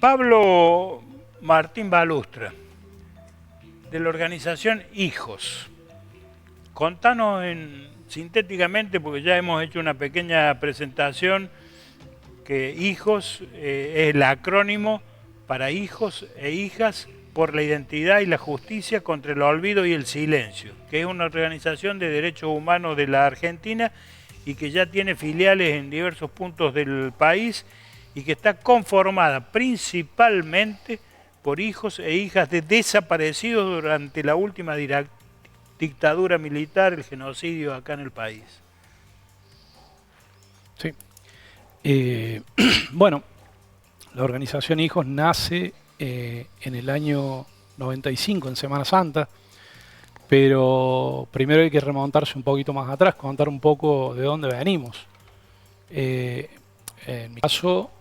Pablo Martín Balustra, de la organización Hijos. Contanos sintéticamente, porque ya hemos hecho una pequeña presentación, que Hijos es el acrónimo para hijos e hijas por la identidad y la justicia contra el olvido y el silencio, que es una organización de derechos humanos de la Argentina y que ya tiene filiales en diversos puntos del país y que está conformada principalmente por hijos e hijas de desaparecidos durante la última dictadura militar, el genocidio acá en el país. Sí. Bueno, la organización Hijos nace en el año 95, en Semana Santa, pero primero hay que remontarse un poquito más atrás, contar un poco de dónde venimos. En mi caso,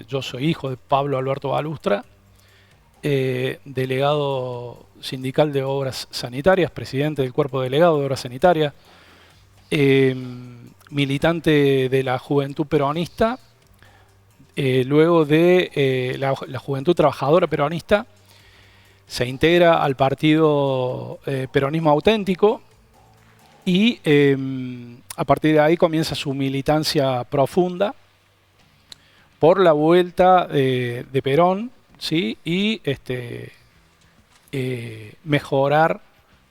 yo soy hijo de Pablo Alberto Balustra, delegado sindical de Obras Sanitarias, presidente del Cuerpo Delegado de Obras Sanitarias, militante de la Juventud Peronista, luego de la Juventud Trabajadora Peronista, se integra al partido Peronismo Auténtico y a partir de ahí comienza su militancia profunda por la vuelta de Perón, ¿sí? Y mejorar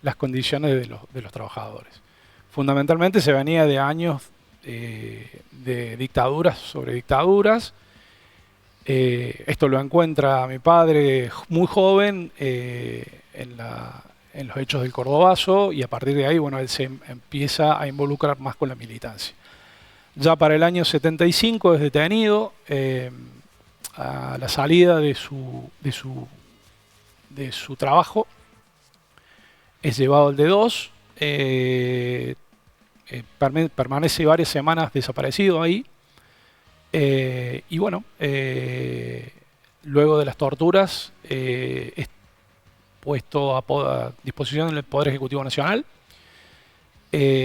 las condiciones de los trabajadores. Fundamentalmente se venía de años de dictaduras sobre dictaduras. Esto lo encuentra mi padre muy joven en los hechos del Cordobazo, y a partir de ahí, bueno, él se empieza a involucrar más con la militancia. Ya para el año 75 es detenido a la salida de su trabajo, es llevado al D2, permanece varias semanas desaparecido ahí. Y bueno, luego de las torturas es puesto a disposición del Poder Ejecutivo Nacional,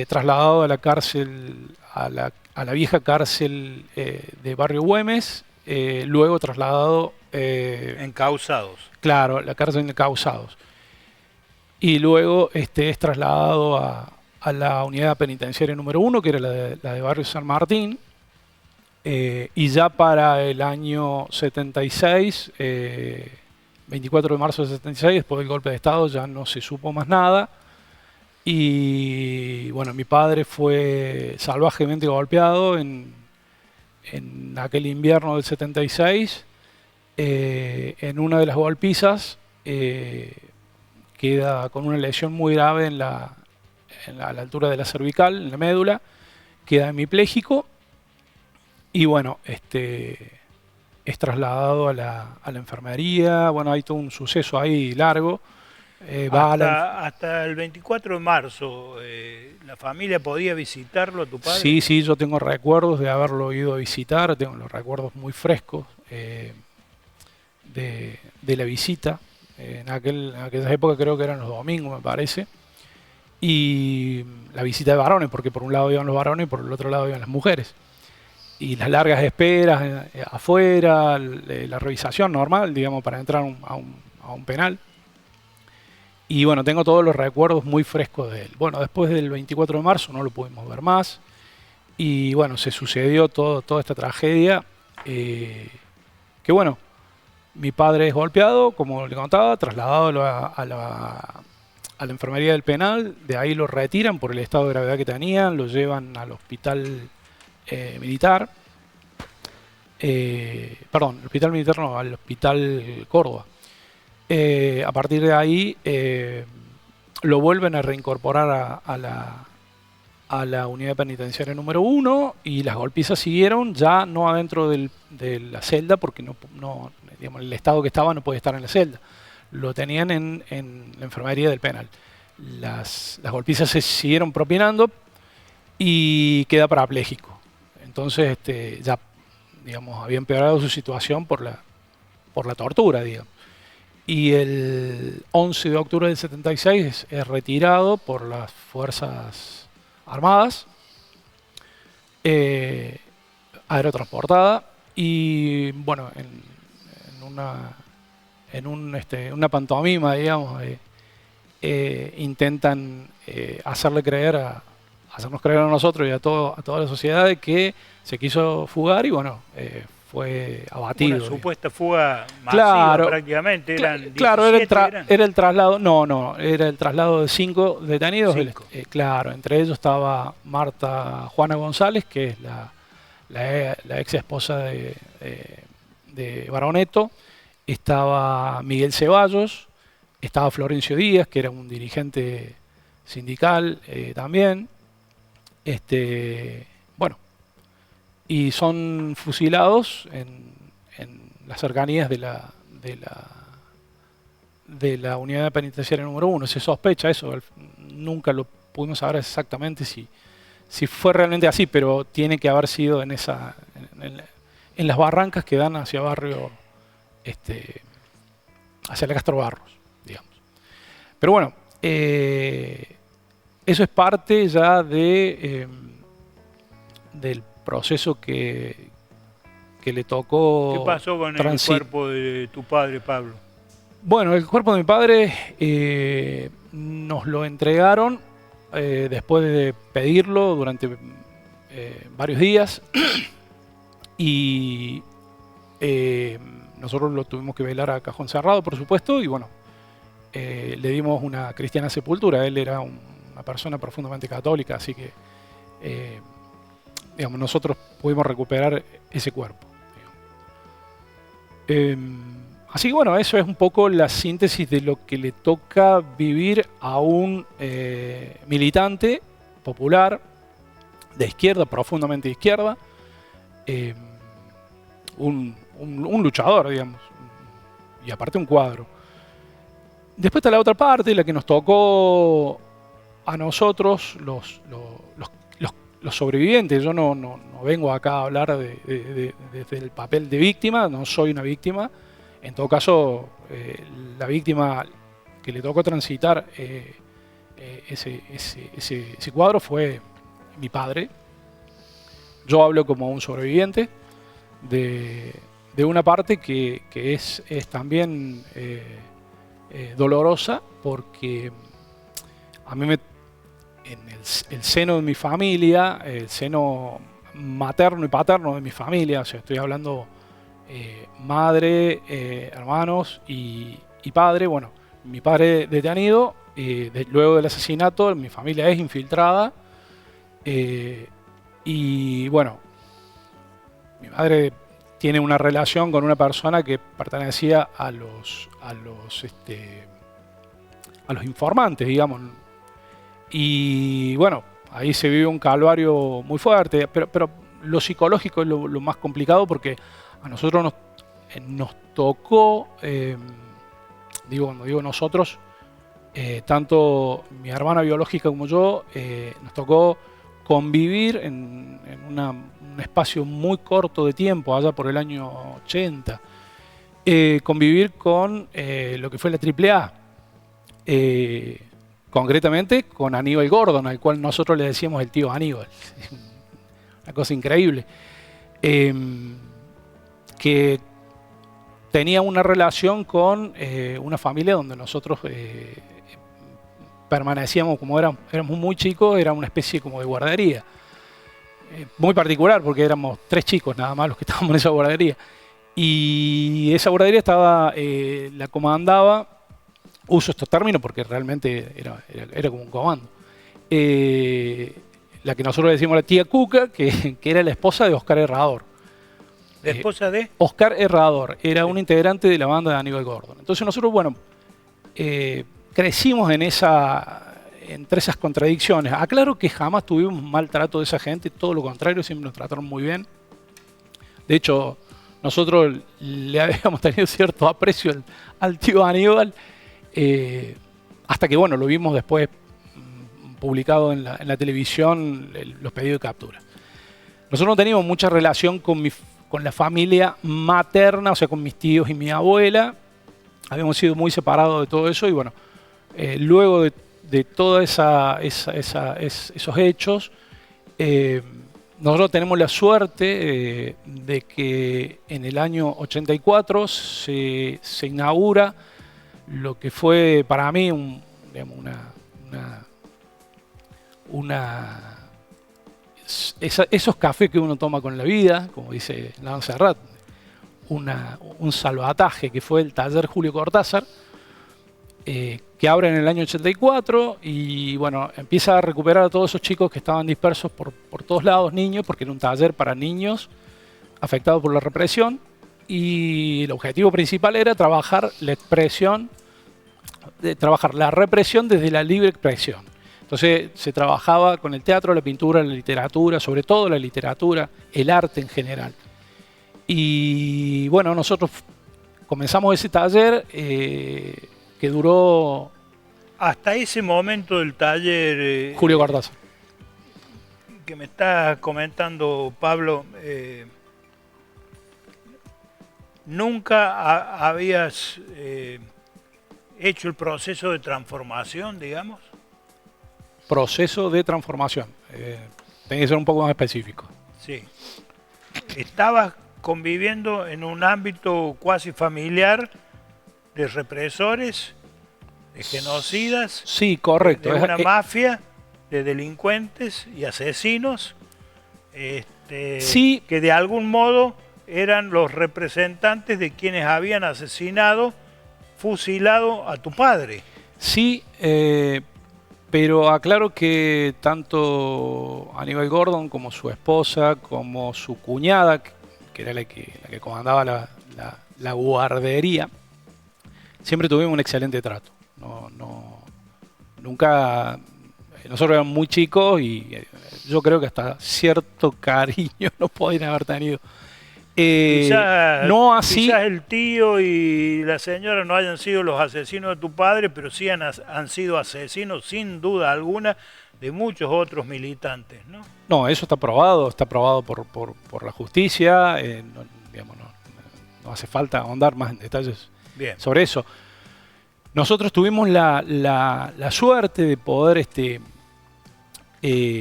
trasladado a la cárcel, a la vieja cárcel de Barrio Güemes, luego trasladado... encausados. Claro, la cárcel de encausados. Y luego es trasladado a la unidad penitenciaria número 1, que era la de Barrio San Martín. Y ya para el año 76, 24 de marzo del 76, después del golpe de Estado, ya no se supo más nada. Y bueno, mi padre fue salvajemente golpeado en aquel invierno del 76. En una de las golpizas queda con una lesión muy grave a la altura de la cervical, en la médula, queda hemipléjico. Y bueno, es trasladado a la enfermería. Bueno, hay todo un suceso ahí largo. Hasta el 24 de marzo, ¿la familia podía visitarlo a tu padre? Sí, sí, yo tengo recuerdos de haberlo ido a visitar, tengo los recuerdos muy frescos de la visita. En aquella época creo que eran los domingos, me parece. Y la visita de varones, porque por un lado iban los varones y por el otro lado iban las mujeres. Y las largas esperas afuera, la revisación normal, digamos, para entrar a un penal. Y bueno, tengo todos los recuerdos muy frescos de él. Bueno, después del 24 de marzo no lo pudimos ver más. Y bueno, se sucedió toda esta tragedia. Que bueno, mi padre es golpeado, como le contaba, trasladado a la enfermería del penal. De ahí lo retiran por el estado de gravedad que tenían, lo llevan al hospital militar. Perdón, el hospital militar no, al hospital Córdoba. A partir de ahí lo vuelven a reincorporar a la unidad penitenciaria número 1, y las golpizas siguieron, ya no adentro de la celda, porque no, digamos, el estado que estaba no podía estar en la celda. Lo tenían en la enfermería del penal. Las golpizas se siguieron propinando y queda parapléjico. Entonces ya, digamos, había empeorado su situación por la tortura, digamos. Y el 11 de octubre del 76 es retirado por las Fuerzas Armadas, aerotransportada, y bueno, en una pantomima, digamos, intentan hacernos creer a nosotros y a toda la sociedad de que se quiso fugar y bueno, fue abatido. Una supuesta fuga masiva prácticamente, eran 17, claro, era el traslado, era el traslado de 5 detenidos. Claro, entre ellos estaba Marta Juana González, que es la ex esposa de Baroneto, estaba Miguel Ceballos, estaba Florencio Díaz, que era un dirigente sindical también. Bueno, y son fusilados en las cercanías de la unidad penitenciaria número 1. Se sospecha eso, nunca lo pudimos saber exactamente si fue realmente así, pero tiene que haber sido en las barrancas que dan hacia barrio, hacia la Castro Barros, digamos. Pero bueno, eso es parte ya del proceso que le tocó. ¿Qué pasó con el cuerpo de tu padre, Pablo? Bueno, el cuerpo de mi padre nos lo entregaron después de pedirlo durante varios días y nosotros lo tuvimos que velar a cajón cerrado, por supuesto, y bueno, le dimos una cristiana sepultura. Él era una persona profundamente católica, así que digamos, nosotros pudimos recuperar ese cuerpo. Así que bueno, eso es un poco la síntesis de lo que le toca vivir a un militante popular de izquierda, profundamente de izquierda, un luchador, digamos, y aparte un cuadro. Después está la otra parte, la que nos tocó a nosotros, los sobrevivientes. Yo no vengo acá a hablar desde el papel de víctima, no soy una víctima. En todo caso, la víctima que le tocó transitar ese cuadro fue mi padre. Yo hablo como un sobreviviente de una parte que es también dolorosa, porque a mí en el seno de mi familia, el seno materno y paterno de mi familia, o sea, estoy hablando madre, hermanos y padre. Bueno, mi padre detenido, luego del asesinato, mi familia es infiltrada, y bueno, mi madre tiene una relación con una persona que pertenecía a los informantes, digamos. Y bueno, ahí se vive un calvario muy fuerte, pero lo psicológico es lo más complicado, porque a nosotros nos tocó, cuando digo nosotros, tanto mi hermana biológica como yo, nos tocó convivir en un espacio muy corto de tiempo, allá por el año 80, convivir con lo que fue la AAA. Concretamente con Aníbal Gordon, al cual nosotros le decíamos el tío Aníbal. Una cosa increíble. Que tenía una relación con una familia donde nosotros permanecíamos, como éramos muy chicos, era una especie como de guardería. Muy particular, porque éramos 3 chicos nada más los que estábamos en esa guardería. Y esa guardería la comandaba, uso estos términos porque realmente era como un comando, la que nosotros le decimos la tía Cuca, que era la esposa de Oscar Herrador. ¿La esposa de? Oscar Herrador, era un integrante de la banda de Aníbal Gordon. Entonces nosotros, bueno, crecimos entre esas contradicciones. Aclaro que jamás tuvimos maltrato de esa gente, todo lo contrario, siempre nos trataron muy bien. De hecho, nosotros le habíamos tenido cierto aprecio al tío Aníbal, hasta que, bueno, lo vimos después publicado en la televisión, los pedidos de captura. Nosotros no teníamos mucha relación con la familia materna, o sea, con mis tíos y mi abuela. Habíamos sido muy separados de todo eso y, bueno, luego de todos esos hechos, nosotros tenemos la suerte de que en el año 84 se inaugura lo que fue para mí digamos, esos cafés que uno toma con la vida, como dice León Serrat, un salvataje que fue el taller Julio Cortázar, que abre en el año 84 y bueno, empieza a recuperar a todos esos chicos que estaban dispersos por todos lados, niños, porque era un taller para niños afectados por la represión y el objetivo principal era trabajar la expresión, trabajar la represión desde la libre expresión. Entonces se trabajaba con el teatro, la pintura, la literatura, sobre todo la literatura, el arte en general. Y bueno, nosotros comenzamos ese taller que duró... Hasta ese momento del taller... Julio Cortázar. Que me está comentando Pablo, ¿nunca habías hecho el proceso de transformación, digamos? Proceso de transformación. Tiene que ser un poco más específico. Sí. ¿Estabas conviviendo en un ámbito cuasi familiar de represores, de genocidas? Sí, correcto. De una mafia de delincuentes y asesinos sí, que de algún modo eran los representantes de quienes habían asesinado, fusilado a tu padre. Sí, pero aclaro que tanto Aníbal Gordon como su esposa, como su cuñada, que era la que comandaba la guardería, siempre tuvimos un excelente trato. Nunca... Nosotros éramos muy chicos y yo creo que hasta cierto cariño nos podían haber tenido. No así. Quizás el tío y la señora no hayan sido los asesinos de tu padre, pero sí han sido asesinos, sin duda alguna, de muchos otros militantes, ¿no? No, eso está probado por la justicia. No hace falta ahondar más en detalles sobre eso. Nosotros tuvimos la suerte de poder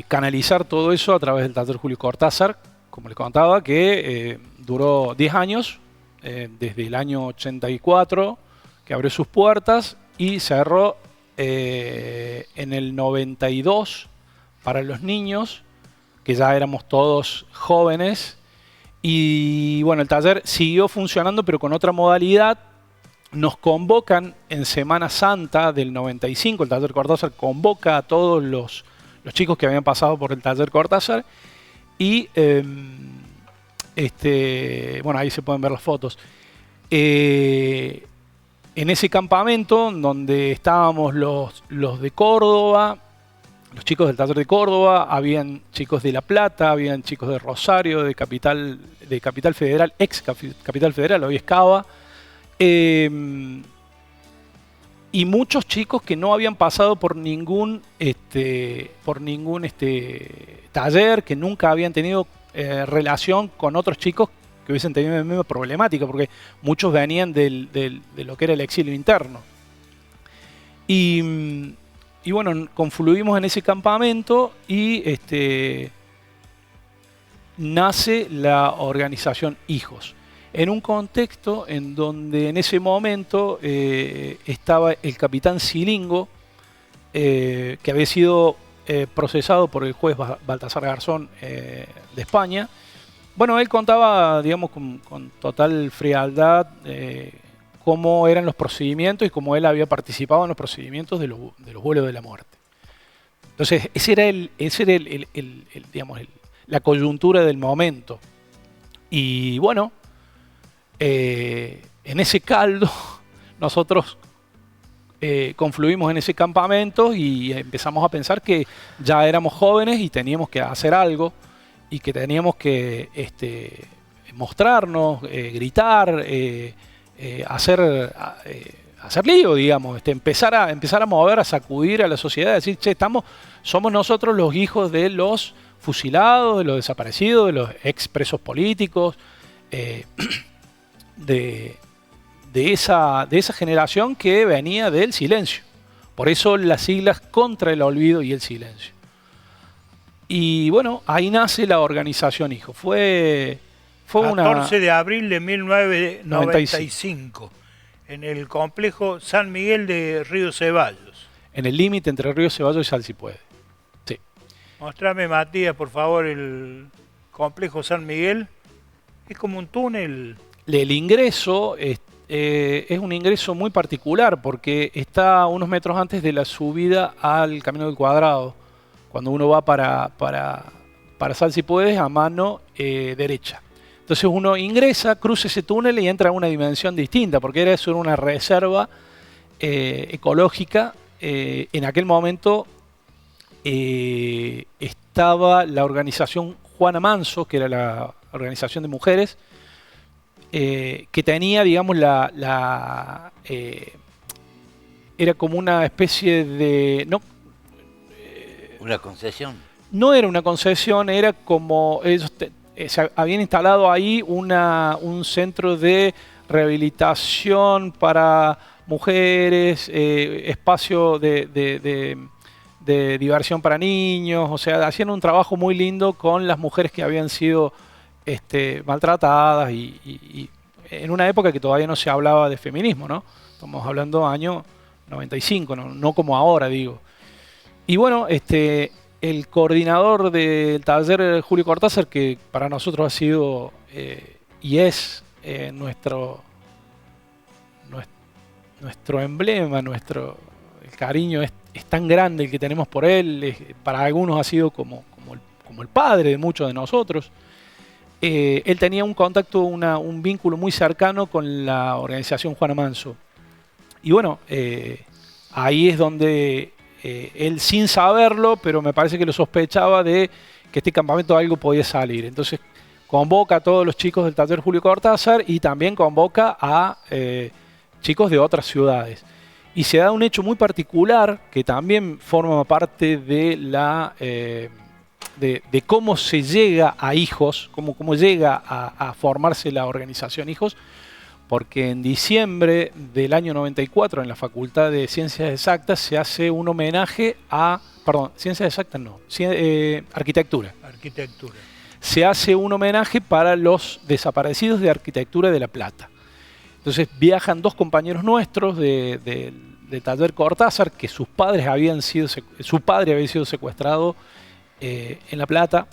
canalizar todo eso a través del taller Julio Cortázar, como les contaba, que duró 10 años, desde el año 84, que abrió sus puertas y cerró en el 92 para los niños, que ya éramos todos jóvenes. Y bueno, el taller siguió funcionando, pero con otra modalidad. Nos convocan en Semana Santa del 95, el taller Cortázar convoca a todos los chicos que habían pasado por el taller Cortázar y bueno, ahí se pueden ver las fotos. En ese campamento donde estábamos los de Córdoba, los chicos del taller de Córdoba, habían chicos de La Plata, habían chicos de Rosario, de Capital Federal, ex Capital Federal, hoy es Cava. Y muchos chicos que no habían pasado por ningún taller, que nunca habían tenido relación con otros chicos que hubiesen tenido la misma problemática, porque muchos venían de lo que era el exilio interno. Y bueno, confluimos en ese campamento y nace la organización Hijos. En un contexto en donde en ese momento estaba el capitán Silingo, que había sido procesado por el juez Baltasar Garzón de España. Bueno, él contaba, digamos, con total frialdad cómo eran los procedimientos y cómo él había participado en los procedimientos de los vuelos de la muerte. Entonces, ese era digamos, la coyuntura del momento. Y bueno, en ese caldo nosotros confluimos en ese campamento y empezamos a pensar que ya éramos jóvenes y teníamos que hacer algo y que teníamos que mostrarnos, gritar, hacer lío, digamos, empezar a mover, a sacudir a la sociedad, decir, che, somos nosotros los hijos de los fusilados, de los desaparecidos, de los expresos políticos, de esa generación que venía del silencio. Por eso las siglas contra el olvido y el silencio. Y bueno, ahí nace la organización Hijos. Fue 14 de abril de 1995, en el complejo San Miguel de Río Ceballos. En el límite entre Río Ceballos y Sal Si Puede. Sí. Mostrame, Matías, por favor, el complejo San Miguel. Es como un túnel. El ingreso es un ingreso muy particular porque está unos metros antes de la subida al Camino del Cuadrado. Cuando uno va para Sal Si Puedes a mano derecha. Entonces uno ingresa, cruza ese túnel y entra a una dimensión distinta, porque era eso, era una reserva ecológica. En aquel momento estaba la organización Juana Manso, que era la organización de mujeres, que tenía, digamos, era como una especie de... ¿Una concesión? No era una concesión, era como ellos se habían instalado ahí un centro de rehabilitación para mujeres, espacio de diversión para niños, o sea, hacían un trabajo muy lindo con las mujeres que habían sido maltratadas y en una época que todavía no se hablaba de feminismo, ¿no? Estamos hablando año 95, no como ahora, digo. Y bueno, el coordinador del taller, Julio Cortázar, que para nosotros ha sido y es nuestro emblema, el cariño es tan grande el que tenemos por él, para algunos ha sido como el padre de muchos de nosotros. Él tenía un contacto, un vínculo muy cercano con la organización Juana Manso. Y bueno, ahí es donde él, sin saberlo, pero me parece que lo sospechaba, de que este campamento algo podía salir. Entonces convoca a todos los chicos del taller Julio Cortázar y también convoca a chicos de otras ciudades. Y se da un hecho muy particular que también forma parte de de cómo se llega a Hijos, cómo llega a formarse la organización Hijos, porque en diciembre del año 94 en la Facultad de Ciencias Exactas se hace un homenaje Ciencias Exactas no, Arquitectura. Arquitectura. Se hace un homenaje para los desaparecidos de Arquitectura de La Plata. Entonces viajan dos compañeros nuestros del taller Cortázar, que su padre había sido secuestrado en La Plata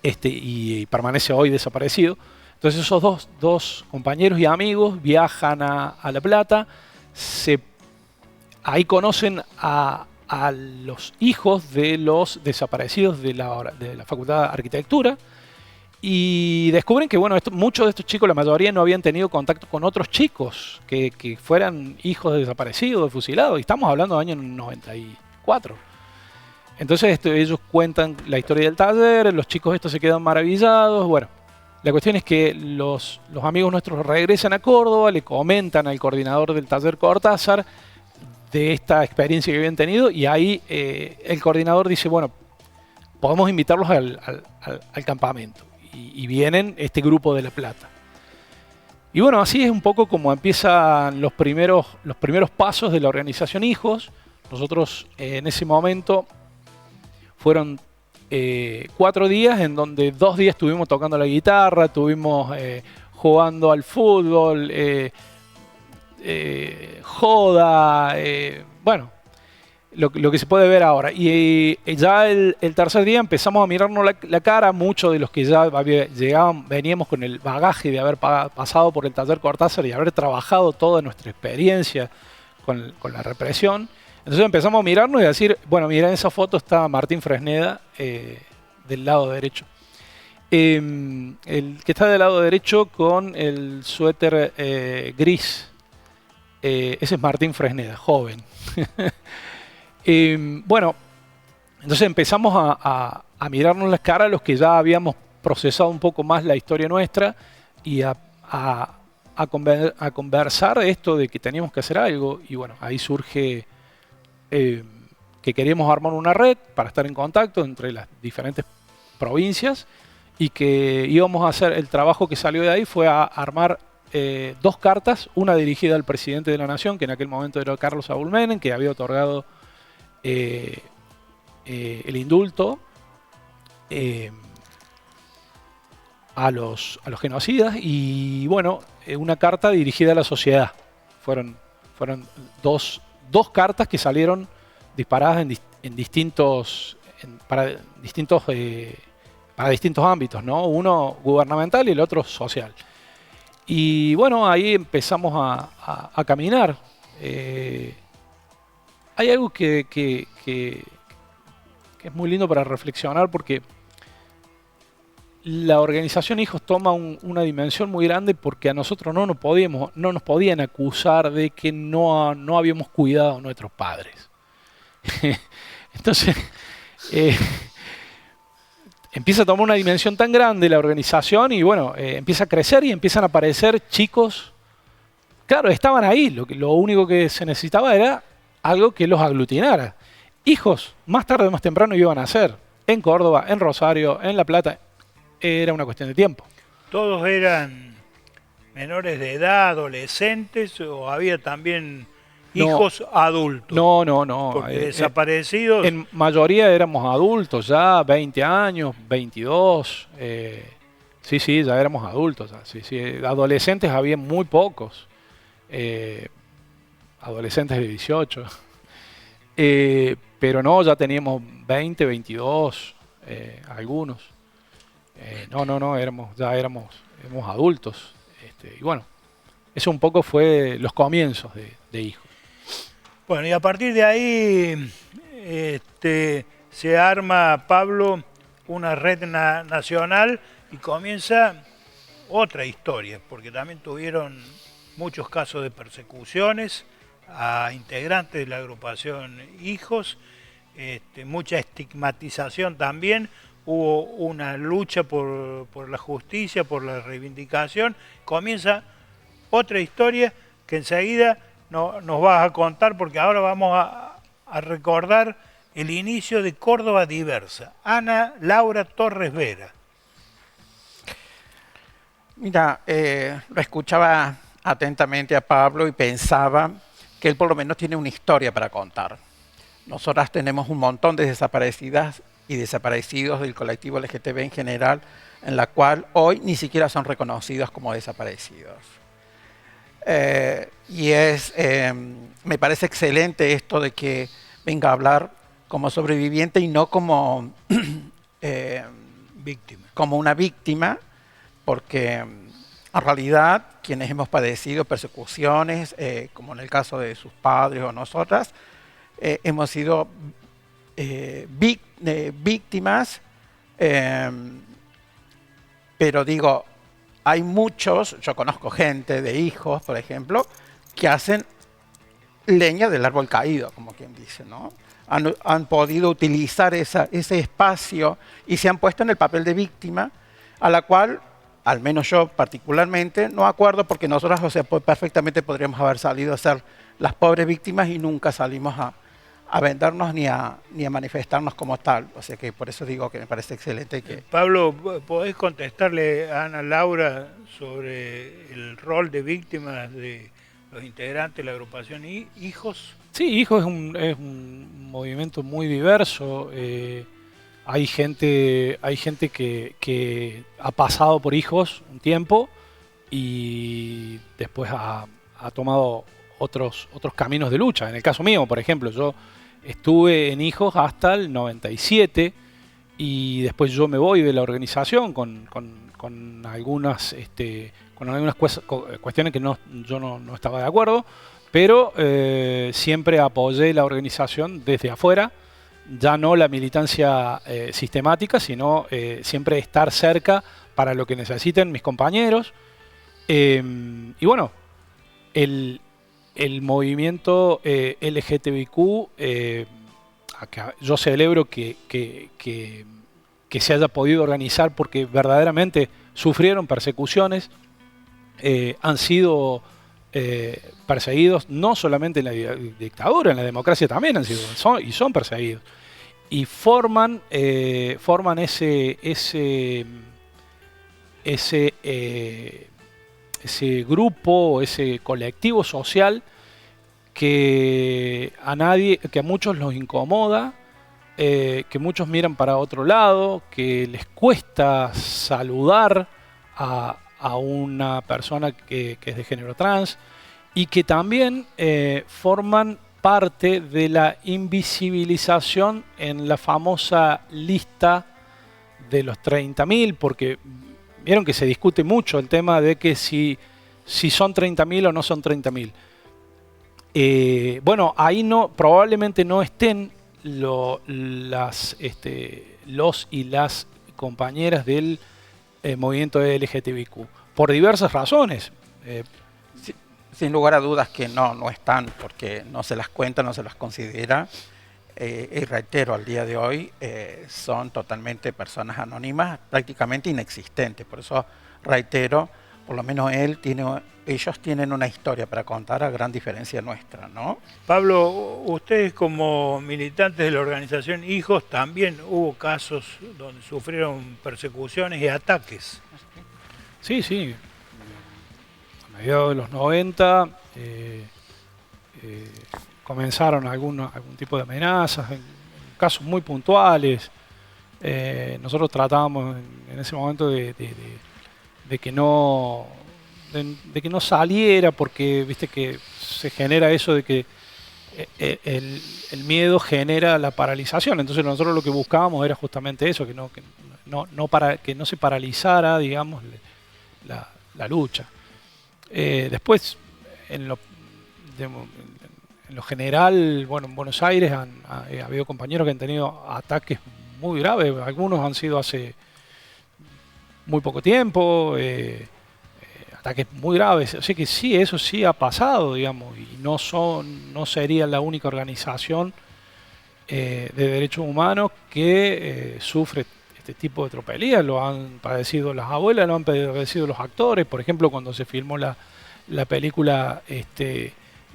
y permanece hoy desaparecido. Entonces esos dos compañeros y amigos viajan a La Plata, ahí conocen a los hijos de los desaparecidos de la Facultad de Arquitectura y descubren que bueno, muchos de estos chicos, la mayoría, no habían tenido contacto con otros chicos que fueran hijos de desaparecidos, de fusilados, y estamos hablando del año 94. Entonces ellos cuentan la historia del taller, los chicos estos se quedan maravillados. Bueno, la cuestión es que los amigos nuestros regresan a Córdoba, le comentan al coordinador del taller Cortázar de esta experiencia que habían tenido, y ahí el coordinador dice, bueno, podemos invitarlos al campamento. Y vienen este grupo de La Plata. Y bueno, así es un poco como empiezan los primeros pasos de la organización Hijos. Nosotros en ese momento fueron 4 días en donde 2 días estuvimos tocando la guitarra, estuvimos jugando al fútbol, joda, bueno, lo que se puede ver ahora. Y ya el tercer día empezamos a mirarnos la cara. Muchos de los que ya veníamos con el bagaje de haber pasado por el taller Cortázar y haber trabajado toda nuestra experiencia con la represión. Entonces empezamos a mirarnos y a decir, bueno, mira, en esa foto está Martín Fresneda del lado derecho. El que está del lado derecho con el suéter gris, ese es Martín Fresneda, joven. Bueno, entonces empezamos a mirarnos las caras los que ya habíamos procesado un poco más la historia nuestra y a conversar esto de que teníamos que hacer algo. Y bueno, ahí surge que queríamos armar una red para estar en contacto entre las diferentes provincias y que íbamos a hacer, el trabajo que salió de ahí fue a armar 2 cartas, una dirigida al presidente de la Nación, que en aquel momento era Carlos Saúl Menem, que había otorgado el indulto a los genocidas y bueno, una carta dirigida a la sociedad. Fueron dos cartas que salieron disparadas en distintos para distintos ámbitos, ¿no? Uno gubernamental y el otro social. Y bueno, ahí empezamos a caminar. Hay algo que es muy lindo para reflexionar porque la organización Hijos toma una dimensión muy grande porque a nosotros no nos podían acusar de que no habíamos cuidado a nuestros padres. Entonces, empieza a tomar una dimensión tan grande la organización y bueno, empieza a crecer y empiezan a aparecer chicos. Claro, estaban ahí, lo único que se necesitaba era algo que los aglutinara. Hijos, más tarde o más temprano iban a ser, en Córdoba, en Rosario, en La Plata, era una cuestión de tiempo. ¿Todos eran menores de edad, adolescentes o había también hijos adultos? No. Porque desaparecidos... En mayoría éramos adultos ya, 20 años, 22. Sí, ya éramos adultos. Sí. Adolescentes había muy pocos. Adolescentes de 18. Pero no, ya teníamos 20, 22, algunos. Ya éramos adultos. Y bueno, eso un poco fue los comienzos de Hijos. Bueno, y a partir de ahí se arma, Pablo, una red nacional y comienza otra historia, porque también tuvieron muchos casos de persecuciones a integrantes de la agrupación Hijos, mucha estigmatización también, hubo una lucha por la justicia, por la reivindicación. Comienza otra historia que enseguida nos vas a contar, porque ahora vamos a recordar el inicio de Córdoba Diversa. Ana Laura Torres Vera. Mira, lo escuchaba atentamente a Pablo y pensaba que él por lo menos tiene una historia para contar. Nosotras tenemos un montón de desaparecidas y desaparecidos del colectivo LGTB en general, en la cual hoy ni siquiera son reconocidos como desaparecidos. Me parece excelente esto de que venga a hablar como sobreviviente y no como, como una víctima, porque en realidad quienes hemos padecido persecuciones, como en el caso de sus padres o nosotras, hemos sido víctimas, pero digo, hay muchos, yo conozco gente de Hijos, por ejemplo, que hacen leña del árbol caído, como quien dice, ¿no? Han podido utilizar ese espacio y se han puesto en el papel de víctima, a la cual, al menos yo particularmente, no acuerdo, porque nosotros, o sea, perfectamente podríamos haber salido a ser las pobres víctimas y nunca salimos a vendernos ni a manifestarnos como tal. O sea que por eso digo que me parece excelente que... Pablo, ¿podés contestarle a Ana Laura sobre el rol de víctimas de los integrantes de la agrupación Hijos? Sí, Hijos es un movimiento muy diverso. Hay gente que ha pasado por Hijos un tiempo y después ha tomado otros caminos de lucha. En el caso mío, por ejemplo, yo estuve en Hijos hasta el 97 y después yo me voy de la organización con algunas cuestiones que yo no estaba de acuerdo, pero siempre apoyé la organización desde afuera, ya no la militancia sistemática, sino siempre estar cerca para lo que necesiten mis compañeros. Y bueno, el movimiento LGTBIQ, yo celebro que se haya podido organizar porque verdaderamente sufrieron persecuciones, han sido perseguidos no solamente en la dictadura, en la democracia también han sido y son perseguidos. Y forman ese grupo, ese colectivo social que a muchos los incomoda, que muchos miran para otro lado, que les cuesta saludar a una persona que es de género trans y que también forman parte de la invisibilización en la famosa lista de los 30.000, porque vieron que se discute mucho el tema de que si son 30.000 o no son 30.000. Bueno, ahí probablemente no estén los y las compañeras del movimiento LGTBIQ, por diversas razones. Sin lugar a dudas que no están, porque no se las cuenta, no se las considera. Y reitero, al día de hoy son totalmente personas anónimas, prácticamente inexistentes. Por eso reitero, por lo menos ellos tienen una historia para contar, a gran diferencia nuestra, ¿no? Pablo, ustedes como militantes de la organización Hijos también hubo casos donde sufrieron persecuciones y ataques. Sí, sí. A mediados de los 90 comenzaron algún tipo de amenazas, en casos muy puntuales. Nosotros tratábamos en ese momento de que no saliera, porque viste que se genera eso de que el miedo genera la paralización. Entonces nosotros lo que buscábamos era justamente eso, que no se paralizara, digamos, la lucha. Después, en lo general, bueno, en Buenos Aires ha habido compañeros que han tenido ataques muy graves. Algunos han sido hace muy poco tiempo, ataques muy graves. O sea que sí, eso sí ha pasado, digamos, y no sería la única organización de derechos humanos que sufre este tipo de tropelías. Lo han padecido las abuelas, lo han padecido los actores. Por ejemplo, cuando se filmó la película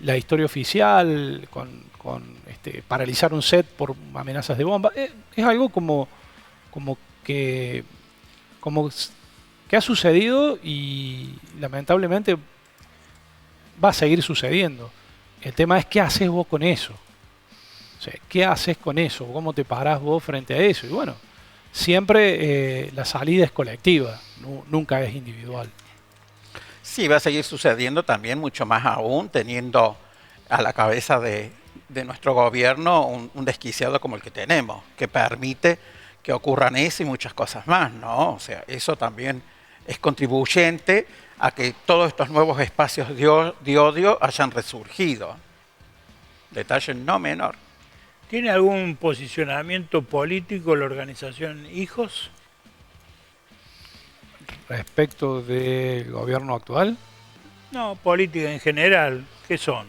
La Historia Oficial, con paralizar un set por amenazas de bomba, es algo como que ha sucedido y lamentablemente va a seguir sucediendo. El tema es qué haces vos con eso. O sea, ¿qué haces con eso? ¿Cómo te parás vos frente a eso? Y bueno, siempre la salida es colectiva, nunca es individual. Sí, va a seguir sucediendo también, mucho más aún, teniendo a la cabeza de nuestro gobierno un desquiciado como el que tenemos, que permite que ocurran eso y muchas cosas más, ¿no? O sea, eso también es contribuyente a que todos estos nuevos espacios de odio hayan resurgido. Detalle no menor. ¿Tiene algún posicionamiento político la organización Hijos? Respecto del gobierno actual. No, política en general. ¿Qué son?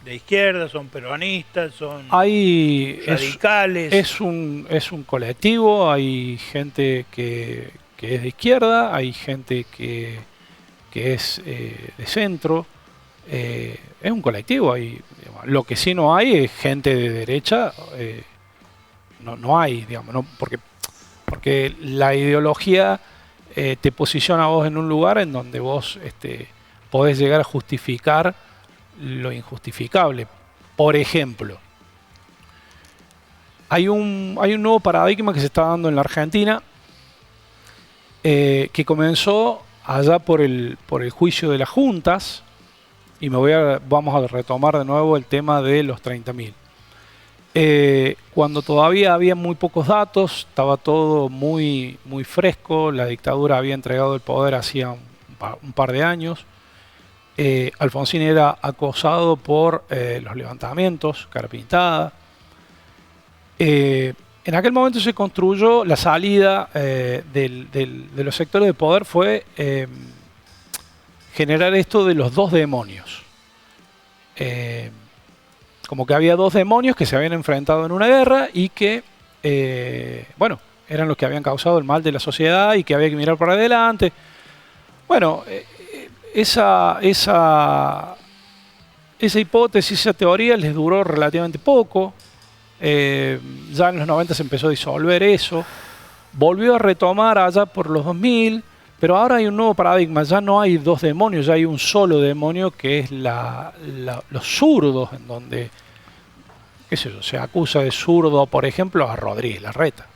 ¿De izquierda? ¿Son peronistas? ¿Son radicales? Es un colectivo, hay gente que es de izquierda, hay gente que es de centro. Es un colectivo. Lo que sí no hay es gente de derecha. No hay, digamos, ¿no? Porque la ideología te posiciona a vos en un lugar en donde vos podés llegar a justificar lo injustificable. Por ejemplo, hay un nuevo paradigma que se está dando en la Argentina, que comenzó allá por el juicio de las juntas, y vamos a retomar de nuevo el tema de los 30.000. Cuando todavía había muy pocos datos, estaba todo muy fresco, la dictadura había entregado el poder hacía un par de años. Alfonsín era acosado por los levantamientos, cara pintada. En aquel momento se construyó la salida de los sectores de poder, fue generar esto de los dos demonios. Como que había dos demonios que se habían enfrentado en una guerra y que, bueno, eran los que habían causado el mal de la sociedad y que había que mirar para adelante. Bueno, esa hipótesis, esa teoría les duró relativamente poco. Ya en los 90 se empezó a disolver eso. Volvió a retomar allá por los 2000, pero ahora hay un nuevo paradigma. Ya no hay dos demonios, ya hay un solo demonio, que es los zurdos, en donde qué sé yo, se acusa de zurdo, por ejemplo, a Rodríguez Larreta.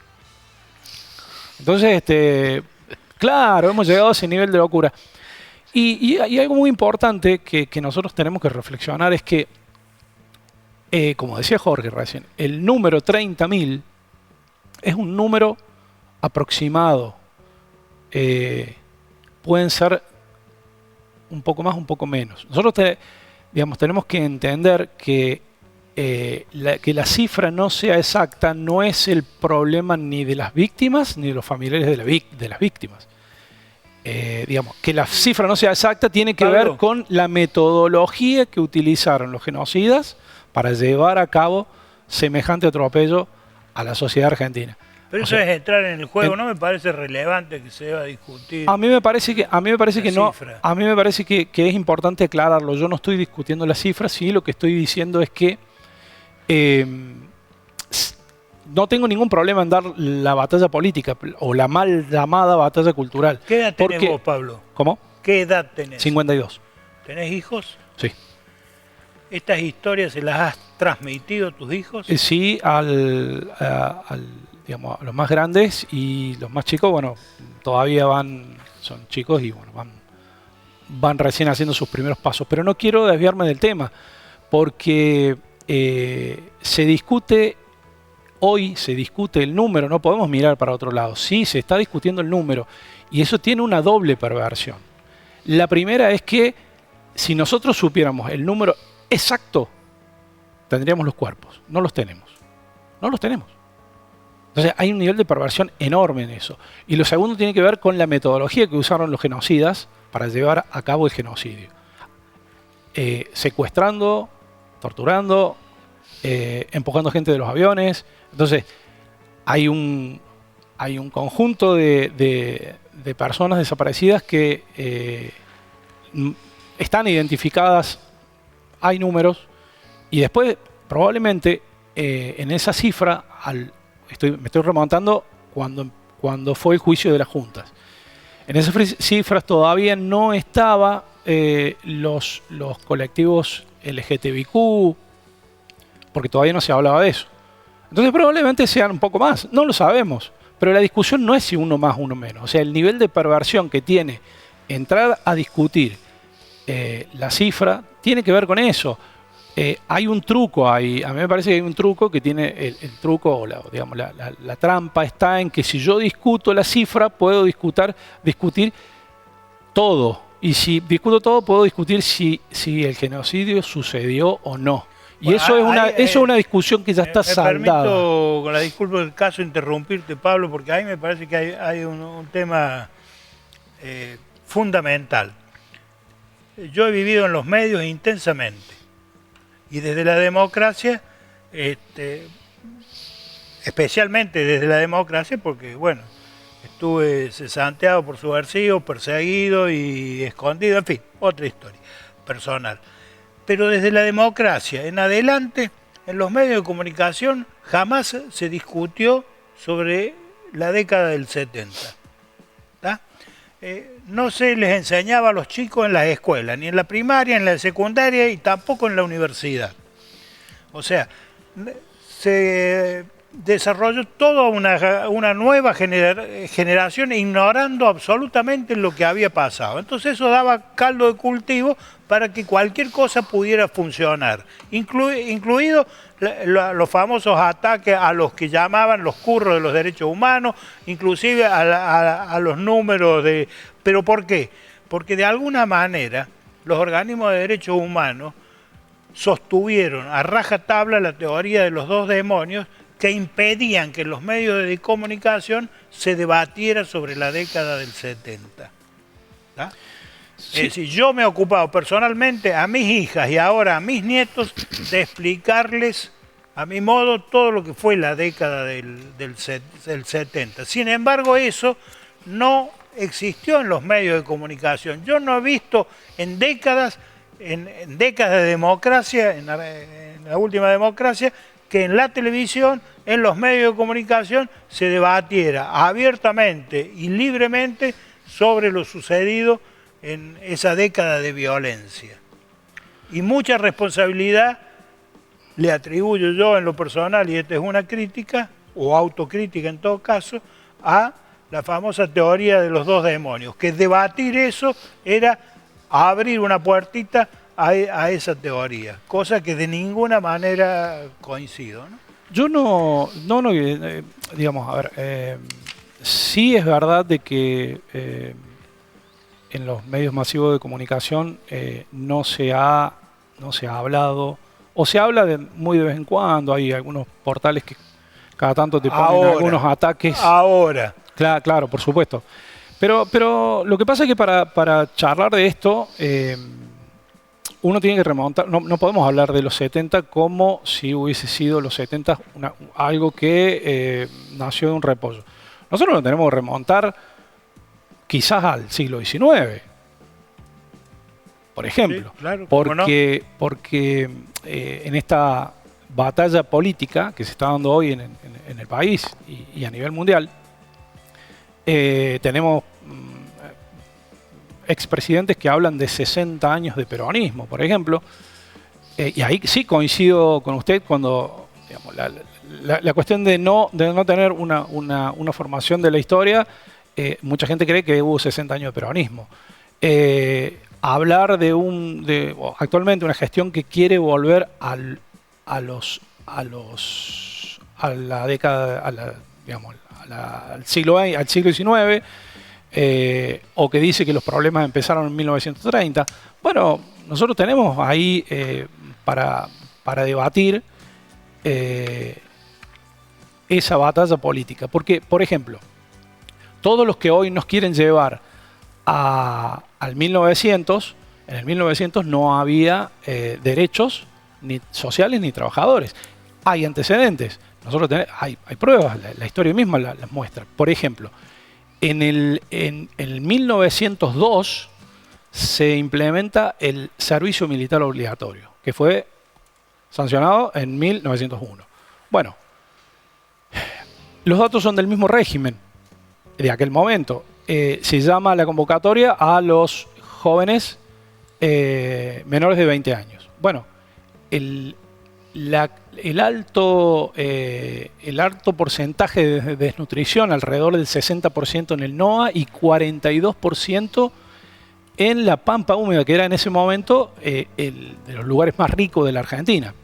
Entonces, claro, hemos llegado a ese nivel de locura. Y algo muy importante que nosotros tenemos que reflexionar es que, como decía Jorge recién, el número 30.000 es un número aproximado. Pueden ser un poco más, un poco menos. Nosotros tenemos que entender que la cifra no sea exacta no es el problema ni de las víctimas ni de los familiares de las víctimas. Digamos, que la cifra no sea exacta tiene que ver con la metodología que utilizaron los genocidas para llevar a cabo semejante atropello a la sociedad argentina. Pero eso es entrar en el juego, no me parece relevante que se deba discutir. A mí me parece que no, a mí me parece que es importante aclararlo. Yo no estoy discutiendo las cifras, sí, lo que estoy diciendo es que no tengo ningún problema en dar la batalla política o la mal llamada batalla cultural. ¿Qué edad tenés vos, Pablo? ¿Cómo? ¿Qué edad tenés? 52. ¿Tenés hijos? Sí. ¿Estas historias se las has transmitido a tus hijos? Sí, digamos, a los más grandes, y los más chicos, bueno, todavía son chicos y bueno, van recién haciendo sus primeros pasos. Pero no quiero desviarme del tema, porque hoy se discute el número, no podemos mirar para otro lado. Sí, se está discutiendo el número, y eso tiene una doble perversión. La primera es que si nosotros supiéramos el número exacto, tendríamos los cuerpos. No los tenemos. No los tenemos. Entonces hay un nivel de perversión enorme en eso. Y lo segundo tiene que ver con la metodología que usaron los genocidas para llevar a cabo el genocidio. Secuestrando, torturando, empujando gente de los aviones. Entonces hay un conjunto de personas desaparecidas que están identificadas, hay números, y después probablemente en esa cifra, me estoy remontando cuando fue el juicio de las juntas. En esas cifras todavía no estaba los colectivos LGTBIQ, porque todavía no se hablaba de eso. Entonces probablemente sean un poco más, no lo sabemos, pero la discusión no es si uno más, uno menos. O sea, el nivel de perversión que tiene entrar a discutir la cifra tiene que ver con eso. Hay un truco ahí, a mí me parece que hay un truco que tiene, el truco o la trampa está en que si yo discuto la cifra puedo discutir todo, y si discuto todo puedo discutir si el genocidio sucedió o no. Y bueno, eso es una discusión que ya está saldada. Me permito, con la disculpa del caso, interrumpirte, Pablo, porque ahí me parece que hay un tema fundamental. Yo he vivido en los medios intensamente. Y desde la democracia, especialmente desde la democracia, porque bueno, estuve cesanteado por subversivo, perseguido y escondido, en fin, otra historia personal. Pero desde la democracia en adelante, en los medios de comunicación jamás se discutió sobre la década del 70. ¿Tá? No se les enseñaba a los chicos en las escuelas, ni en la primaria, ni en la secundaria y tampoco en la universidad. O sea, se desarrolló toda una nueva generación ignorando absolutamente lo que había pasado. Entonces eso daba caldo de cultivo para que cualquier cosa pudiera funcionar, incluido los famosos ataques a los que llamaban los curros de los derechos humanos, inclusive a los números de... ¿Pero por qué? Porque de alguna manera los organismos de derechos humanos sostuvieron a rajatabla la teoría de los dos demonios que impedían que en los medios de comunicación se debatiera sobre la década del 70. ¿Tá? Sí. Es decir, yo me he ocupado personalmente a mis hijas y ahora a mis nietos de explicarles a mi modo todo lo que fue la década del 70. Sin embargo, eso no existió en los medios de comunicación. Yo no he visto en décadas de democracia, en la última democracia, que en la televisión, en los medios de comunicación, se debatiera abiertamente y libremente sobre lo sucedido en esa década de violencia. Y mucha responsabilidad le atribuyo yo en lo personal, y esta es una crítica, o autocrítica en todo caso, a la famosa teoría de los dos demonios, que debatir eso era abrir una puertita a esa teoría, cosa que de ninguna manera coincido, ¿no? Yo digamos, a ver, sí es verdad de que en los medios masivos de comunicación no se ha hablado, o se habla muy de vez en cuando, hay algunos portales que cada tanto te ponen algunos ataques. Ahora. Claro, por supuesto. Pero lo que pasa es que para charlar de esto, uno tiene que remontar, no podemos hablar de los 70 como si hubiese sido los 70 algo que nació de un repollo. Nosotros lo tenemos que remontar quizás al siglo XIX, por ejemplo. Sí, claro, porque en esta batalla política que se está dando hoy en el país y a nivel mundial, tenemos expresidentes que hablan de 60 años de peronismo, por ejemplo, y ahí sí coincido con usted cuando, digamos, la cuestión de no tener una formación de la historia, mucha gente cree que hubo 60 años de peronismo. Hablar de actualmente una gestión que quiere volver al siglo XIX, o que dice que los problemas empezaron en 1930. Bueno, nosotros tenemos ahí para debatir esa batalla política. Porque, por ejemplo, todos los que hoy nos quieren llevar al 1900, en el 1900 no había derechos ni sociales ni trabajadores. Hay antecedentes. Nosotros hay pruebas, la historia misma las muestra. Por ejemplo, en el 1902 se implementa el servicio militar obligatorio, que fue sancionado en 1901. Bueno, los datos son del mismo régimen de aquel momento. Se llama la convocatoria a los jóvenes menores de 20 años. Bueno, el alto porcentaje de desnutrición, alrededor del 60% en el NOA y 42% en la Pampa Húmeda, que era en ese momento de los lugares más ricos de la Argentina.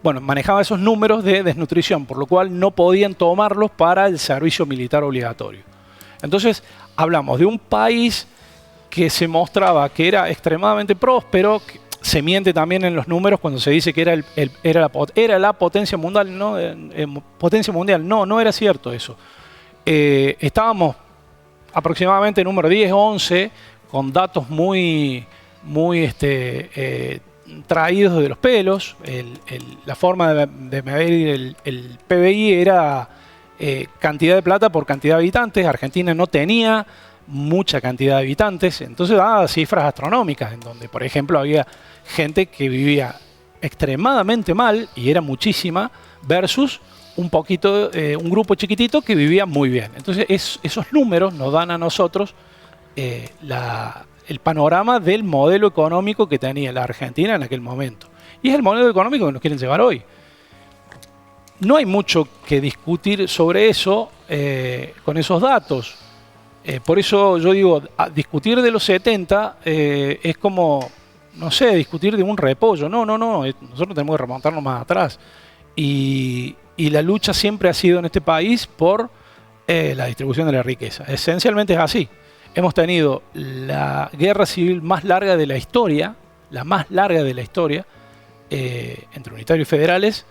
Bueno, manejaba esos números de desnutrición, por lo cual no podían tomarlos para el servicio militar obligatorio. Entonces, hablamos de un país que se mostraba que era extremadamente próspero. Se miente también en los números cuando se dice que era la potencia mundial. No, potencia mundial. No era cierto eso. Estábamos aproximadamente número 10, 11, con datos muy traídos de los pelos. La forma de medir el PBI era cantidad de plata por cantidad de habitantes. Argentina no tenía mucha cantidad de habitantes, entonces daba cifras astronómicas, en donde, por ejemplo, había gente que vivía extremadamente mal, y era muchísima, versus un grupo chiquitito que vivía muy bien. Entonces esos números nos dan a nosotros el panorama del modelo económico que tenía la Argentina en aquel momento. Y es el modelo económico que nos quieren llevar hoy. No hay mucho que discutir sobre eso con esos datos. Por eso yo digo, discutir de los 70 es como, no sé, discutir de un repollo. No. Nosotros tenemos que remontarnos más atrás. Y la lucha siempre ha sido en este país por la distribución de la riqueza. Esencialmente es así. Hemos tenido la guerra civil más larga de la historia, entre unitarios y federales,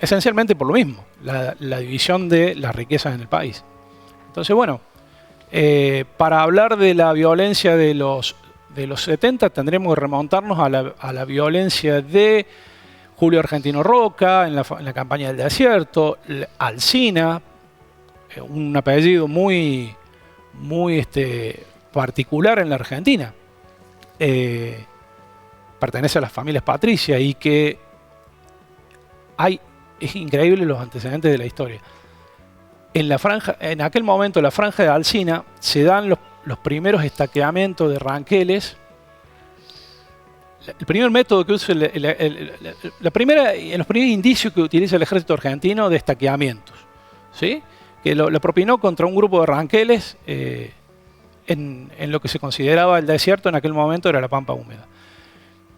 esencialmente por lo mismo, la división de las riquezas en el país. Entonces, bueno, para hablar de la violencia de los 70 tendremos que remontarnos a la violencia de Julio Argentino Roca en la campaña del desierto, Alsina, un apellido muy particular en la Argentina. Pertenece a las familias patricias y que es increíble los antecedentes de la historia. En aquel momento, en la franja de Alsina, se dan los primeros estaqueamientos de ranqueles. el primer método que usa, los primeros indicios que utiliza el ejército argentino de estaqueamientos, ¿sí? Que lo propinó contra un grupo de ranqueles en lo que se consideraba el desierto, en aquel momento era la pampa húmeda.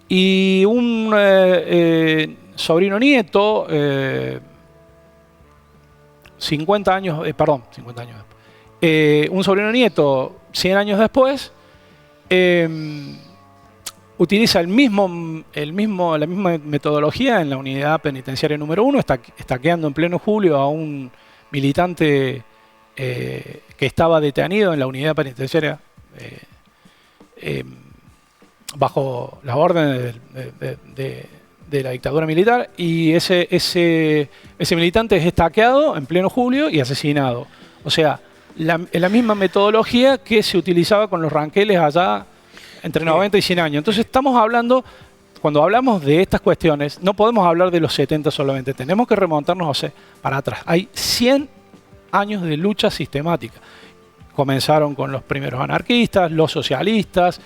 Y un sobrino nieto, 50 años después, un sobrino nieto 100 años después, utiliza la misma metodología en la unidad penitenciaria número 1, estaqueando en pleno julio a un militante que estaba detenido en la unidad penitenciaria bajo las órdenes de la dictadura militar, y ese militante es estaqueado en pleno julio y asesinado. O sea, la misma metodología que se utilizaba con los ranqueles allá entre 90 y 100 años. Entonces estamos hablando, cuando hablamos de estas cuestiones, no podemos hablar de los 70 solamente, tenemos que remontarnos para atrás. Hay 100 años de lucha sistemática. Comenzaron con los primeros anarquistas, los socialistas,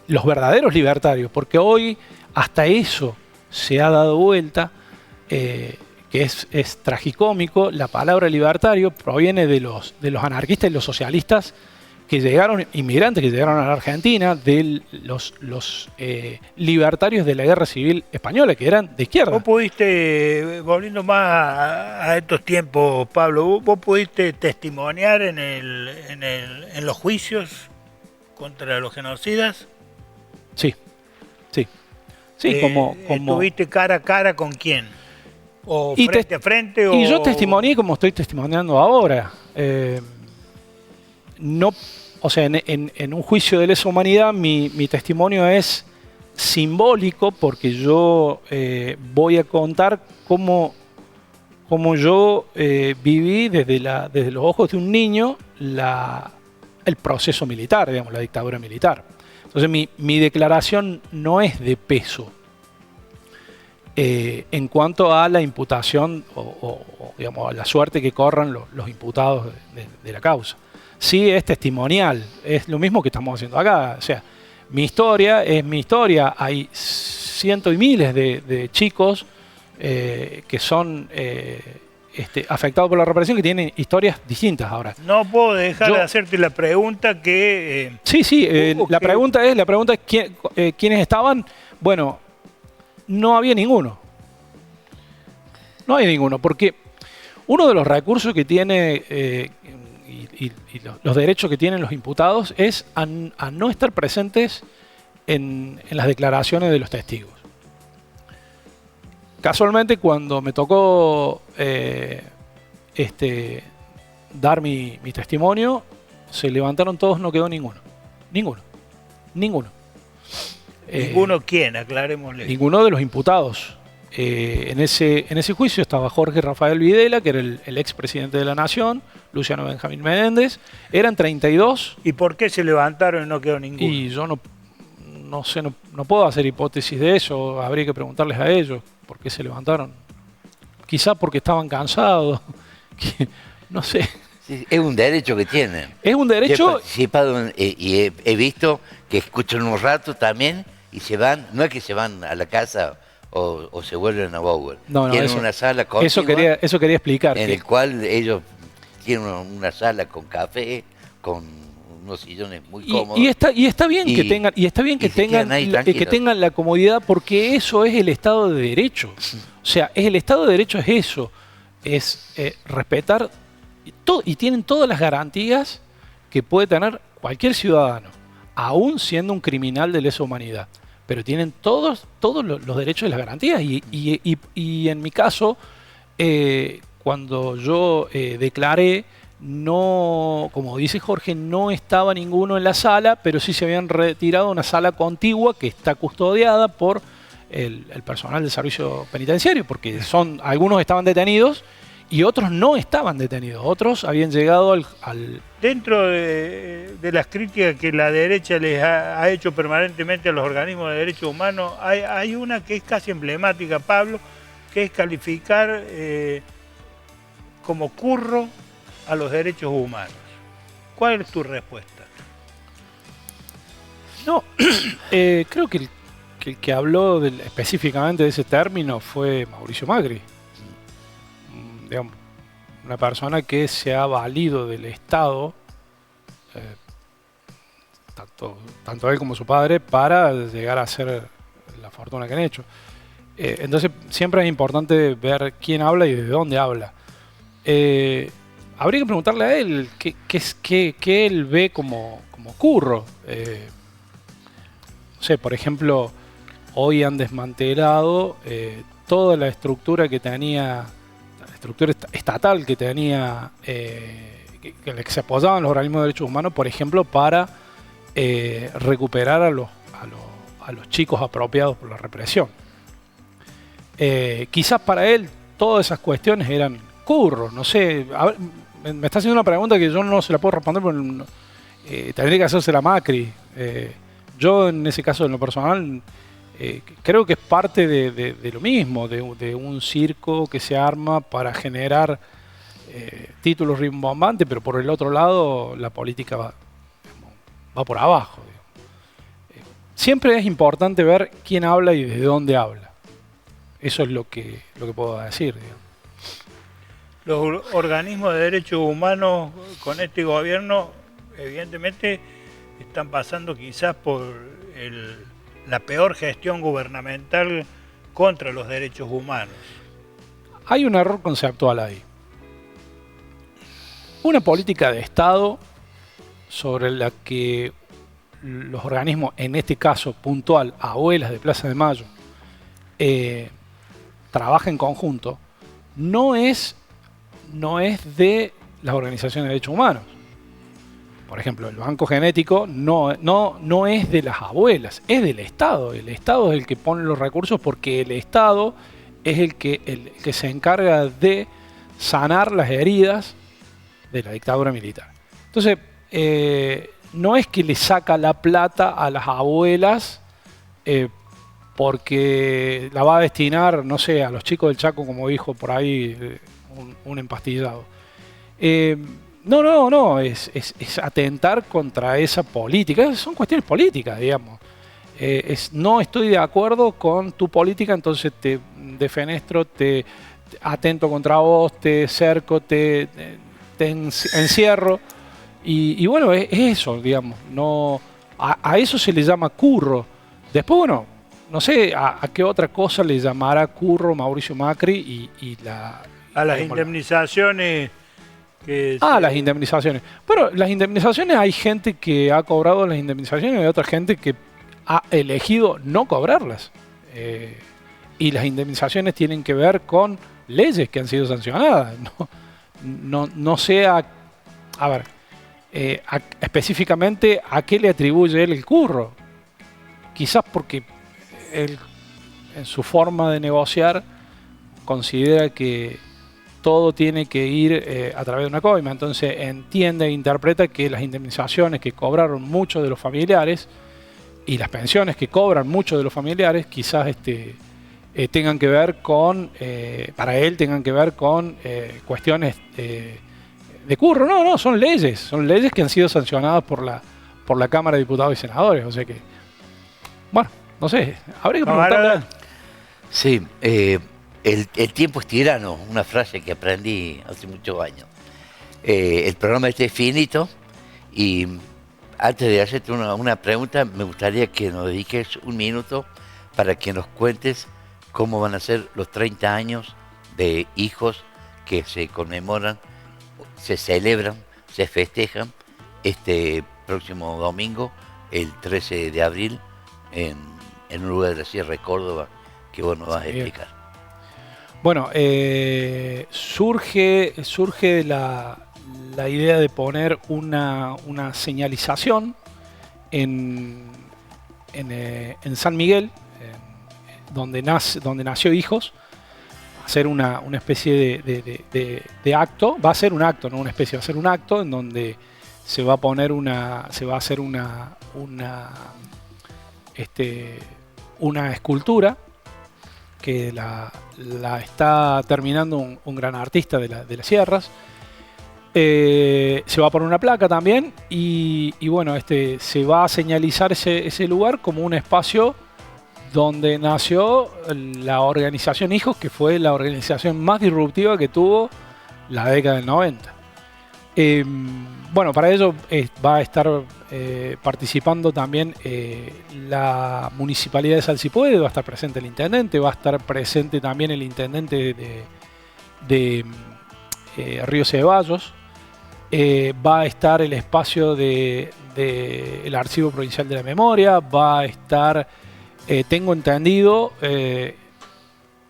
los verdaderos libertarios, porque hoy hasta eso se ha dado vuelta, que es tragicómico. La palabra libertario proviene de los anarquistas y los socialistas que llegaron, inmigrantes que llegaron a la Argentina, de los libertarios de la Guerra Civil Española, que eran de izquierda. Vos pudiste, volviendo más a estos tiempos, Pablo, vos pudiste testimoniar en los juicios contra los genocidas. Sí. Como ¿Estuviste cara a cara con quién? ¿O y frente a frente? Y yo testimonié como estoy testimoniando ahora. No, o sea, en un juicio de lesa humanidad mi testimonio es simbólico, porque yo voy a contar cómo yo viví desde los ojos de un niño el proceso militar, digamos, la dictadura militar. Entonces mi declaración no es de peso en cuanto a la imputación o digamos, a la suerte que corran los imputados de la causa. Sí, es testimonial, es lo mismo que estamos haciendo acá. O sea, mi historia es mi historia. Hay cientos y miles de chicos que son afectados por la represión, que tienen historias distintas ahora. No puedo dejar de hacerte la pregunta que... la pregunta es ¿quiénes estaban? Bueno, no había ninguno. No hay ninguno, porque uno de los recursos que tiene y los derechos que tienen los imputados es a no estar presentes en las declaraciones de los testigos. Casualmente, cuando me tocó dar mi testimonio, se levantaron todos, no quedó ninguno. Ninguno. ¿Ninguno quién? Aclarémosle. Ninguno de los imputados. En ese juicio estaba Jorge Rafael Videla, que era el expresidente de la Nación, Luciano Benjamín Menéndez. Eran 32. ¿Y por qué se levantaron y no quedó ninguno? Y yo no sé, no puedo hacer hipótesis de eso. Habría que preguntarles a ellos por qué se levantaron. Quizá porque estaban cansados. No sé. Sí, es un derecho que tienen. Es un derecho. Yo he participado y he visto que escuchan un rato también y se van. No es que se van a la casa o se vuelven a Bower. No, tienen una sala contigua. Eso quería explicar. En el cual ellos tienen una sala con café, con unos sillones muy cómodos. Y está bien que tengan la comodidad, porque eso es el Estado de Derecho. O sea, el Estado de Derecho es eso. Es respetar y tienen todas las garantías que puede tener cualquier ciudadano, aún siendo un criminal de lesa humanidad. Pero tienen todos los derechos y las garantías. Y en mi caso, cuando yo declaré, no, como dice Jorge, no estaba ninguno en la sala, pero sí se habían retirado a una sala contigua que está custodiada por el personal del servicio penitenciario, porque algunos estaban detenidos y otros no estaban detenidos. Otros habían llegado al... Dentro de las críticas que la derecha les ha hecho permanentemente a los organismos de derechos humanos, hay una que es casi emblemática, Pablo, que es calificar como curro a los derechos humanos. ¿Cuál es tu respuesta? No, creo que que el que habló específicamente de ese término fue Mauricio Macri. Digamos, una persona que se ha valido del Estado, tanto él como su padre, para llegar a hacer la fortuna que han hecho. Entonces siempre es importante ver quién habla y desde dónde habla. Habría que preguntarle a él qué él ve como curro. No sé, por ejemplo, hoy han desmantelado toda la estructura que tenía, la estructura estatal que tenía, en la que se apoyaban los organismos de derechos humanos, por ejemplo, para recuperar a los chicos apropiados por la represión. Quizás para él todas esas cuestiones eran curros, no sé. A ver, me está haciendo una pregunta que yo no se la puedo responder porque tendría que hacérsela a Macri. Yo en ese caso, en lo personal, creo que es parte de lo mismo, de un circo que se arma para generar títulos rimbombantes, pero por el otro lado la política va por abajo. Siempre es importante ver quién habla y desde dónde habla. Eso es lo que puedo decir, digamos. Los organismos de derechos humanos con este gobierno, evidentemente, están pasando quizás por la peor gestión gubernamental contra los derechos humanos. Hay un error conceptual ahí. Una política de Estado sobre la que los organismos, en este caso puntual, Abuelas de Plaza de Mayo, trabaja en conjunto, no es de las organizaciones de derechos humanos. Por ejemplo, el banco genético no es de las abuelas, es del Estado. El Estado es el que pone los recursos porque el Estado es el que se encarga de sanar las heridas de la dictadura militar. Entonces, no es que le saca la plata a las abuelas porque la va a destinar, no sé, a los chicos del Chaco, como dijo por ahí un empastillado. No, es atentar contra esa política. Son cuestiones políticas, digamos. No estoy de acuerdo con tu política, entonces te defenestro, te atento contra vos, te cerco, te encierro. Y bueno, es eso, digamos. No, a eso se le llama curro. Después, bueno, no sé a qué otra cosa le llamará curro Mauricio Macri a las indemnizaciones. Las indemnizaciones. Pero las indemnizaciones, hay gente que ha cobrado las indemnizaciones y hay otra gente que ha elegido no cobrarlas. Y las indemnizaciones tienen que ver con leyes que han sido sancionadas. No sé a ver, específicamente a qué le atribuye él el curro. Quizás porque él, en su forma de negociar, considera que todo tiene que ir a través de una coima. Entonces entiende e interpreta que las indemnizaciones que cobraron muchos de los familiares y las pensiones que cobran muchos de los familiares quizás tengan que ver con, para él tengan que ver con cuestiones de curro. No, son leyes que han sido sancionadas por la Cámara de Diputados y Senadores. O sea que, bueno, no sé, habría que preguntarle. Sí, el tiempo es tirano, una frase que aprendí hace muchos años. El programa es finito y antes de hacerte una pregunta, me gustaría que nos dediques un minuto para que nos cuentes cómo van a ser los 30 años de hijos que se conmemoran, se celebran, se festejan este próximo domingo, el 13 de abril, en un lugar de la Sierra de Córdoba, que vos nos vas a explicar. Bueno, surge la idea de poner una señalización en San Miguel, donde nació Hijos, hacer una especie de acto. Va a ser un acto, no una especie, va a ser un acto en donde se va a hacer una escultura que la está terminando un gran artista de las sierras. Se va a poner una placa también y bueno, se va a señalizar ese lugar como un espacio donde nació la organización Hijos, que fue la organización más disruptiva que tuvo la década del 90. Bueno, para ello va a estar participando también la Municipalidad de Sal Si Puede, va a estar presente el Intendente, va a estar presente también el Intendente de Río Ceballos, va a estar el espacio del Archivo Provincial de la Memoria, va a estar, tengo entendido,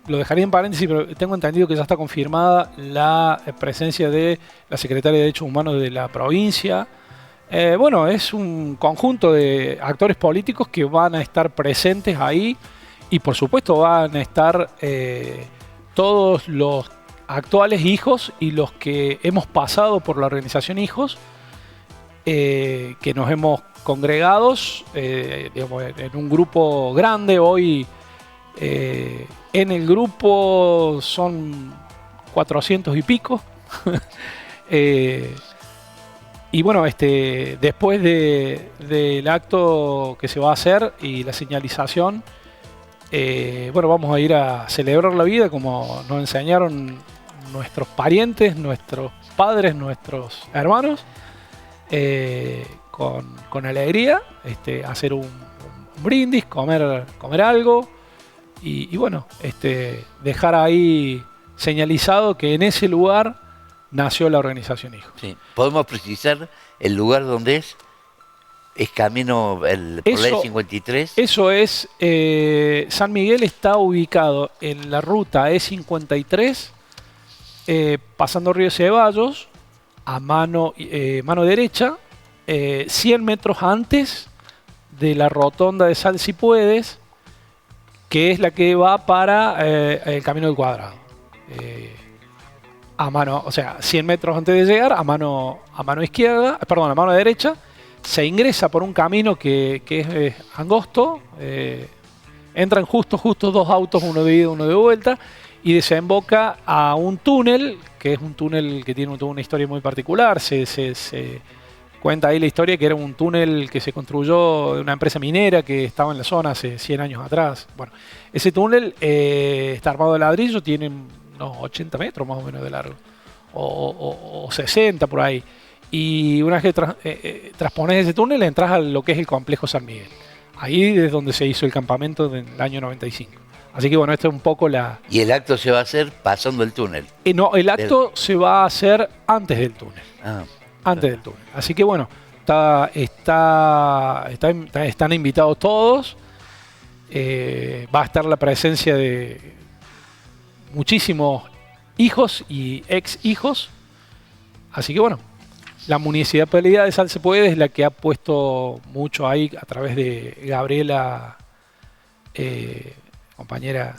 lo dejaría en paréntesis, pero tengo entendido que ya está confirmada la presencia de la Secretaria de Derechos Humanos de la provincia. Bueno, es un conjunto de actores políticos que van a estar presentes ahí y por supuesto van a estar todos los actuales hijos y los que hemos pasado por la organización Hijos, que nos hemos congregados digamos, en un grupo grande. Hoy en el grupo son 400 y pico. Y bueno, después del acto que se va a hacer y la señalización, bueno, vamos a ir a celebrar la vida como nos enseñaron nuestros parientes, nuestros padres, nuestros hermanos, con alegría, hacer un brindis, comer algo y bueno, dejar ahí señalizado que en ese lugar nació la organización Hijos. Sí. ¿Podemos precisar el lugar donde es? ¿Es camino por la E53? Eso es, San Miguel está ubicado en la ruta E53, pasando Río Ceballos, a mano derecha, 100 metros antes de la rotonda de Sal Si Puedes, que es la que va para el Camino del Cuadrado. A mano, o sea, 100 metros antes de llegar, a mano izquierda, perdón, a mano derecha, se ingresa por un camino que es angosto, entran justo dos autos, uno de ida, uno de vuelta, y desemboca a un túnel, que es un túnel que tiene toda una historia muy particular. Se cuenta ahí la historia que era un túnel que se construyó de una empresa minera que estaba en la zona hace 100 años atrás. Bueno, ese túnel está armado de ladrillo, tiene unos 80 metros más o menos de largo, o 60 por ahí. Y una vez que traspones ese túnel, entras a lo que es el complejo San Miguel. Ahí es donde se hizo el campamento del año 95. Así que bueno, esto es un poco la... ¿Y el acto se va a hacer pasando el túnel? No, el acto se va a hacer antes del túnel. Antes del túnel. Así que bueno, están invitados todos. Va a estar la presencia de muchísimos hijos y ex hijos. Así que bueno, la Municipalidad de Sal Si Puede es la que ha puesto mucho ahí a través de Gabriela, compañera.